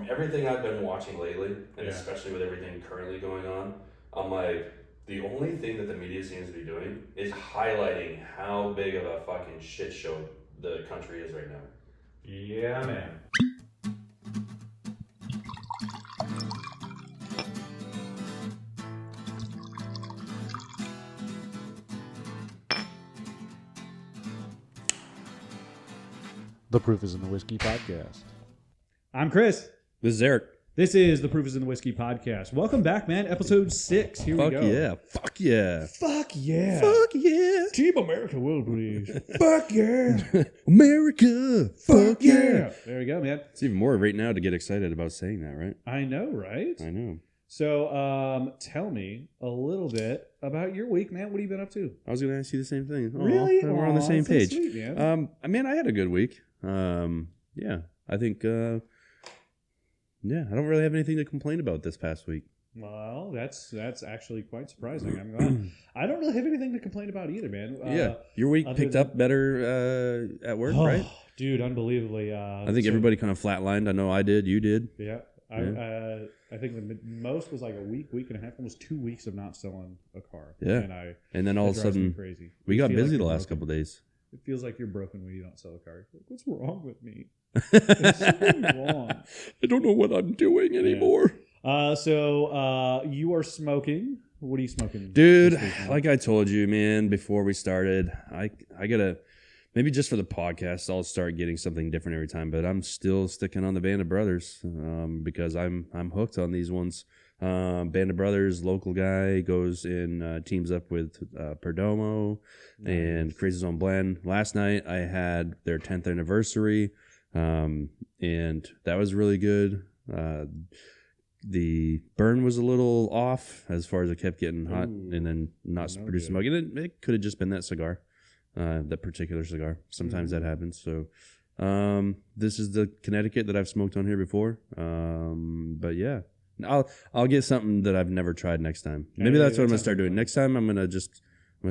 from everything I've been watching lately, and especially with everything currently going on, I'm like, the only thing that the media seems to be doing is highlighting how big of a fucking shit show the country is right now. Yeah, man. The Proof is in the Whiskey podcast. I'm Chris. This is Eric. This is the Proof is in the Whiskey podcast. Welcome back, man. Episode 6. Here we go. Yeah. Fuck yeah. Fuck yeah. Fuck yeah. Team America will please. Fuck yeah. America. Fuck yeah. There we go, man. It's even more right now to get excited about saying that, right? I know, right? I know. So, tell me a little bit about your week, man. What have you been up to? I was going to ask you the same thing. Really? We're on the same that's so page. sweet, man. I had a good week. Yeah, I think, I don't really have anything to complain about this past week. Well, that's actually quite surprising. I'm glad. I don't really have anything to complain about either, man. Your week picked up better at work, right? Dude, unbelievably. I think everybody kind of flatlined. I know I did. You did. Yeah. I think the most was like a week and a half, almost 2 weeks of not selling a car. Yeah. And then all of a sudden, crazy. we got busy like the last couple of days. It feels like you're broken when you don't sell a car. Like, what's wrong with me? There's something wrong. I don't know what I'm doing anymore. So you are smoking. What are you smoking? Dude, like I told you, man, before we started, I gotta, maybe just for the podcast, I'll start getting something different every time, but I'm still sticking on the Band of Brothers because I'm hooked on these ones. Band of Brothers, local guy, goes in, teams up with Perdomo and creates his own blend. Last night I had their 10th anniversary, and that was really good. The burn was a little off as far as it kept getting hot and then not producing smoke. And it could have just been that cigar, that particular cigar. Sometimes that happens. So this is the Connecticut that I've smoked on here before. But yeah. I'll get something that I've never tried next time. Maybe that's what I'm gonna start doing. Next time I'm gonna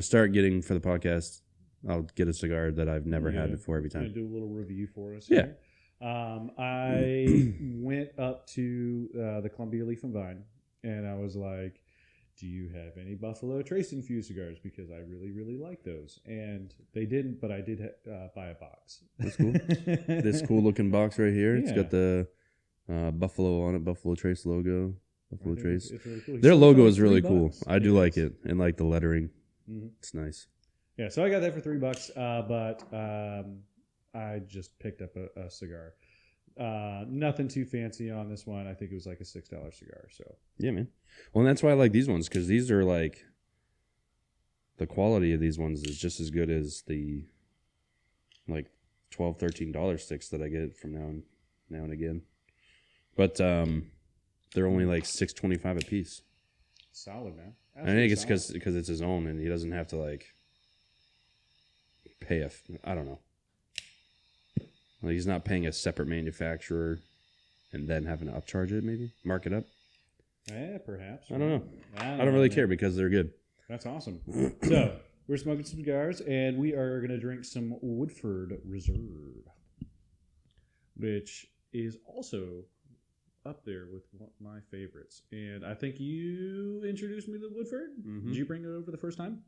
start getting for the podcast. I'll get a cigar that I've never had before every time. Do a little review for us. Yeah. Here. I went up to the Columbia Leaf and Vine, and I was like, "Do you have any Buffalo Trace infused cigars? Because I really, really like those." And they didn't, but I did buy a box. That's cool. This cool looking box right here. Yeah. It's got the Buffalo on it, Buffalo Trace logo. Buffalo Trace. It's really cool. Their logo is really cool. $3. I do like it, and like the lettering. Mm-hmm. It's nice. Yeah, so I got that for $3, but I just picked up a cigar. Nothing too fancy on this one. I think it was like a $6 cigar. So yeah, man. Well, and that's why I like these ones, because these are like, the quality of these ones is just as good as the like $12, $13 sticks that I get from now and again. But they're only like $6.25 a piece. Solid, man. I think it's because it's his own, and he doesn't have to like pay I don't know. Like he's not paying a separate manufacturer and then having to upcharge it, maybe mark it up. Yeah, perhaps. I don't know. I don't really care because they're good. That's awesome. So we're smoking some cigars, and we are going to drink some Woodford Reserve, which is also up there with one of my favorites. And I think you introduced me to Woodford. Mm-hmm. Did you bring it over the first time?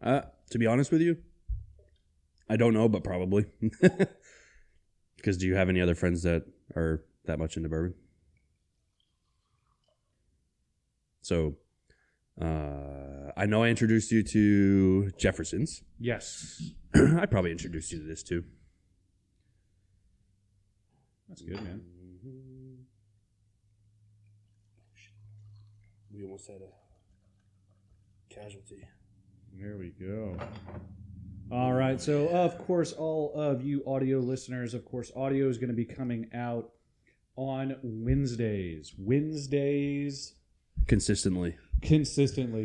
To be honest with you, I don't know, but probably. Because do you have any other friends that are that much into bourbon? So, I know I introduced you to Jefferson's. Yes. I probably introduced you to this too. That's good, man. We almost had a casualty. There we go. All right. So, of course, all of you audio listeners, of course, audio is going to be coming out on Wednesdays. Consistently.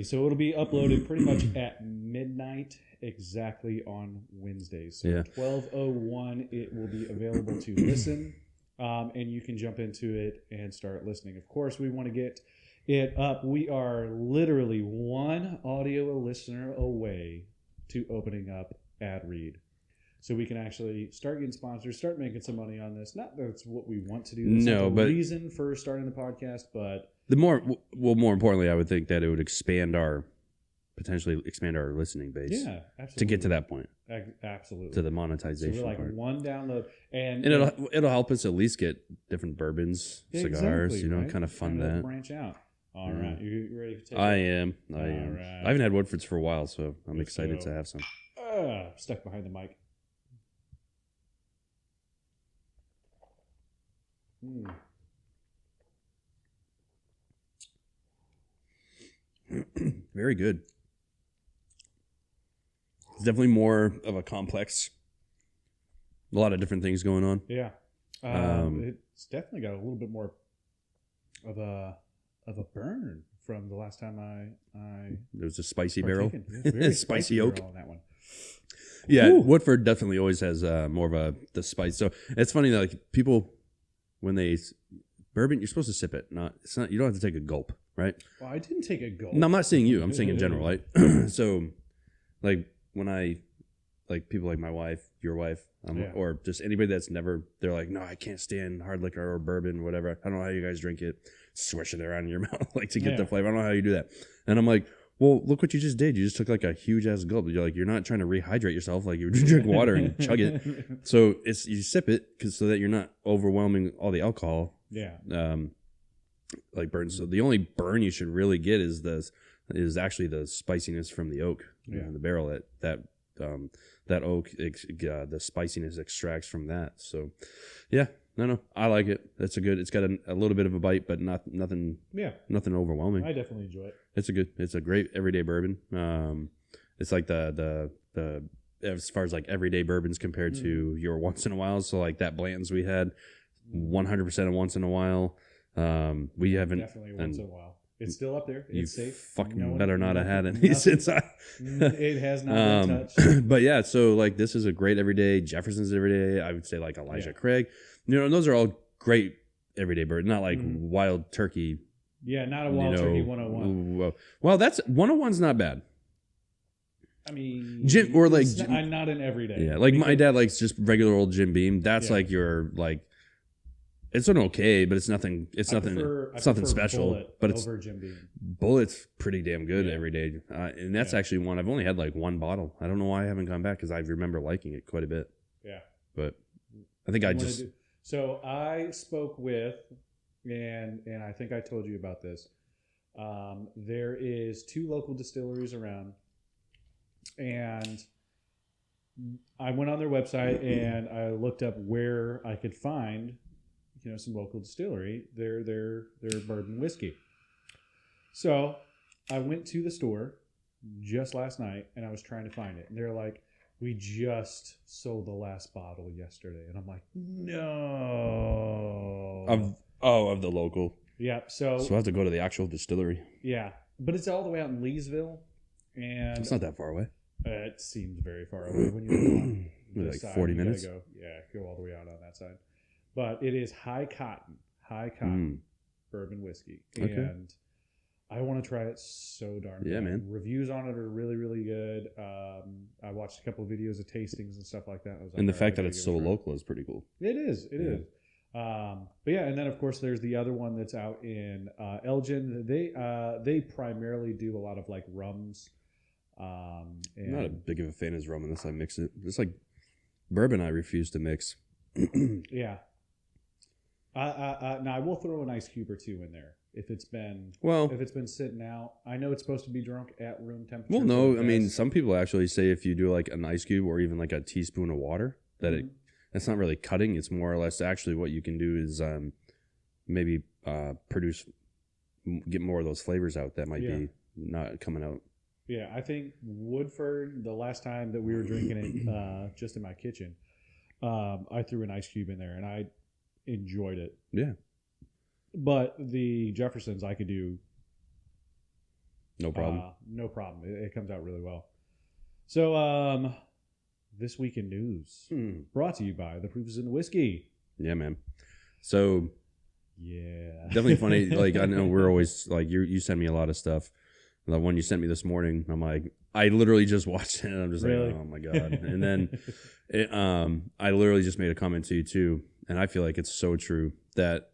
So, it'll be uploaded pretty much at midnight exactly on Wednesdays. So, 12:01, it will be available to listen, and you can jump into it and start listening. Of course, we want to get it up. We are literally one audio listener away to opening up ad read. so we can actually start getting sponsors, start making some money on this. Not that it's what we want to do. That's No, not the but reason for starting the podcast, but more importantly, I would think that it would potentially expand our listening base. Yeah, absolutely. To get to that point. Absolutely. To the monetization so we're like part. one download, and it'll help us at least get different bourbons, cigars, exactly, right? kind of fund Kind of that. branch out. All right, you ready to take I it? am. Right. I haven't had Woodfords for a while, so I'm Let's excited go. to have some. Stuck behind the mic. Very good. It's definitely more of a complex. A lot of different things going on. Yeah, it's definitely got a little bit more of a burn from the last time I There was a spicy barrel. Yeah, very Spicy oak. barrel on that one. Yeah, Ooh. Woodford definitely always has more of the spice. So it's funny that like people when they bourbon, you're supposed to sip it. It's not. You don't have to take a gulp, right? Well, I didn't take a gulp. No, I'm not saying you. I'm saying in general, right? So, like when I like people like my wife, your wife, or just anybody that's never, they're like, no, I can't stand hard liquor or bourbon, or whatever. I don't know how you guys drink it. Swish it around in your mouth like to get the flavor. I don't know how you do that. And I'm like, well, look what you just did. You just took like a huge ass gulp. You're like, you're not trying to rehydrate yourself. Like you drink water and chug it. So you sip it so that you're not overwhelming all the alcohol. Yeah. Like burn. So the only burn you should really get is actually the spiciness from the oak, the barrel that oak, the spiciness extracts from that. So, yeah, no, I like it. It's got a little bit of a bite, but nothing overwhelming. I definitely enjoy it. It's a great everyday bourbon. It's like the as far as like everyday bourbons compared to your once in a while. So like that Blanton's we had, 100% of once in a while. We haven't definitely once in a while. It's still up there. It's safe. Fucking better not have had any since it has not been touched. But yeah, so like this is a great everyday. Jefferson's everyday. I would say like Elijah Craig. Those are all great everyday bourbon. Not like Wild Turkey. Yeah, not a Wild Turkey 101. Well, that's 101's not bad. I mean, or like not an everyday. Yeah, like my dad likes just regular old Jim Beam. That's like your like. It's an okay, but it's nothing. It's nothing special. Bullet but it's over Jim Beam. Bullet's pretty damn good every day, and that's actually one I've only had like one bottle. I don't know why I haven't gone back because I remember liking it quite a bit. Yeah, but I think So I spoke with, and I think I told you about this. There is 2 local distilleries around, and I went on their website and I looked up where I could find, some local distillery, their bourbon whiskey. So I went to the store just last night and I was trying to find it. And they're like, we just sold the last bottle yesterday. And I'm like, no. Of the local. Yeah. So I have to go to the actual distillery. Yeah. But it's all the way out in Leesville. And it's not that far away. It seems very far away when you go like 40 minutes. Go all the way out on that side. But it is high cotton bourbon whiskey. Okay. And I want to try it so darn bad. man. Reviews on it are really, really good. I watched a couple of videos of tastings and stuff like that. I was like, and the fact that it's so local is pretty cool. It is. It is. But yeah, and then of course there's the other one that's out in Elgin. They primarily do a lot of like rums. I'm not a big of a fan of rum unless I mix it. It's like bourbon I refuse to mix. Yeah. Now I will throw an ice cube or 2 in there if it's been sitting out. I know it's supposed to be drunk at room temperature. Well, no, I mean some people actually say if you do like an ice cube or even like a teaspoon of water that it's not really cutting. It's more or less actually what you can do is maybe get more of those flavors out that might be not coming out. Yeah, I think Woodford, the last time that we were drinking it just in my kitchen, I threw an ice cube in there and I enjoyed it. Yeah. But the Jeffersons I could do no problem. No problem. It comes out really well. So this week in news brought to you by The Proof is in the Whiskey. Yeah, man. So yeah, definitely funny. Like I know we're always like you send me a lot of stuff. The one you sent me this morning, I'm like, I literally just watched it and I'm just Really? like, oh my God. And then I literally just made a comment to you too. And I feel like it's so true that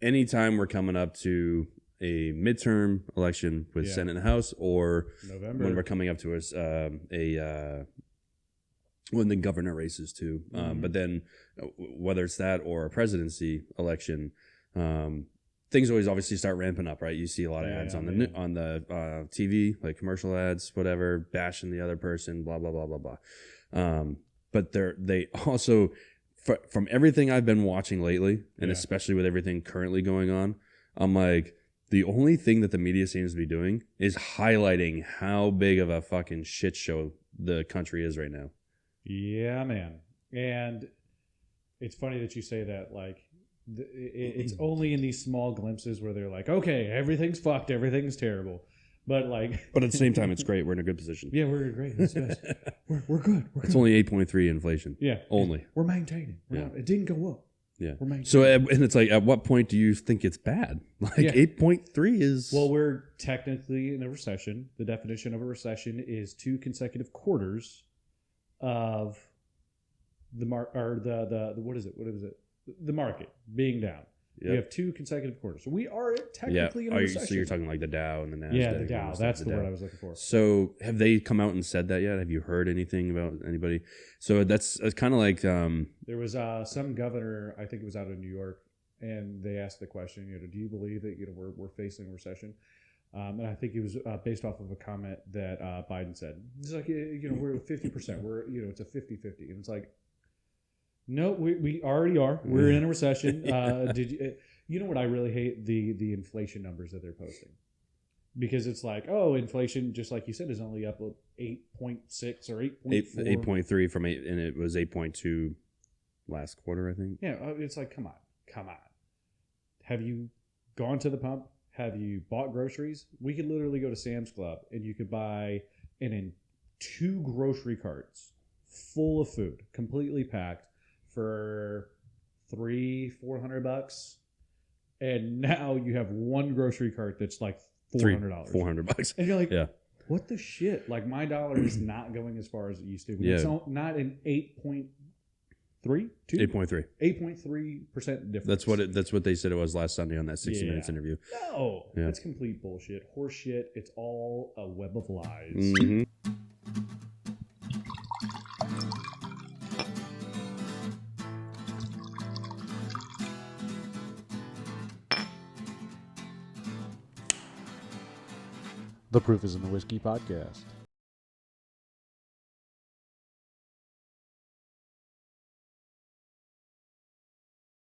anytime we're coming up to a midterm election with Yeah. Senate and House, or November. when we're coming up to when the governor races too. But then whether it's that or a presidency election, things always obviously start ramping up, right? You see a lot of ads on the TV, like commercial ads, whatever, bashing the other person, blah blah blah blah blah. But they also, from everything I've been watching lately, and especially with everything currently going on, I'm like, the only thing that the media seems to be doing is highlighting how big of a fucking shit show the country is right now. Yeah, man. And it's funny that you say that. Like, it's only in these small glimpses where they're like, okay, everything's fucked, everything's terrible. But at the same time, it's great. We're in a good position. Yeah, we're great. It's good. We're good. It's only 8.3 inflation. Yeah. Only. We're maintaining. It didn't go up. Yeah. We're maintaining. So, and it's like, at what point do you think it's bad? 8.3 is... Well, we're technically in a recession. The definition of a recession is 2 consecutive quarters of the what is it? The market being down. Yep. You have 2 consecutive quarters. So we are technically in a recession. So you're talking like the Dow and the Nasdaq. Yeah, the Dow. That's the word I was looking for. So have they come out and said that yet? Have you heard anything about anybody? So it's kind of like... there was some governor, I think it was out of New York, and they asked the question, do you believe that we're facing a recession? And I think it was based off of a comment that Biden said. It's like, we're at 50%. We're, it's a 50-50. And it's like, no, we already are. We're in a recession. Did you know what I really hate? The inflation numbers that they're posting. Because it's like, oh, inflation, just like you said, is only up 8.6 or 8.4. 8.3 from 8, and it was 8.2 last quarter, I think. Yeah, it's like, come on. Have you gone to the pump? Have you bought groceries? We could literally go to Sam's Club and you could buy 2 grocery carts full of food, completely packed, for $300-400, and now you have 1 grocery cart that's like $400. $400, and you're like, what the shit? Like, my dollar is not going as far as it used to. It's not an 8.3%. 8.3% difference. That's what they said it was last Sunday on that 60 Minutes interview. No, that's complete bullshit. Horse shit. It's all a web of lies. Mm-hmm. The Proof is in the Whiskey podcast.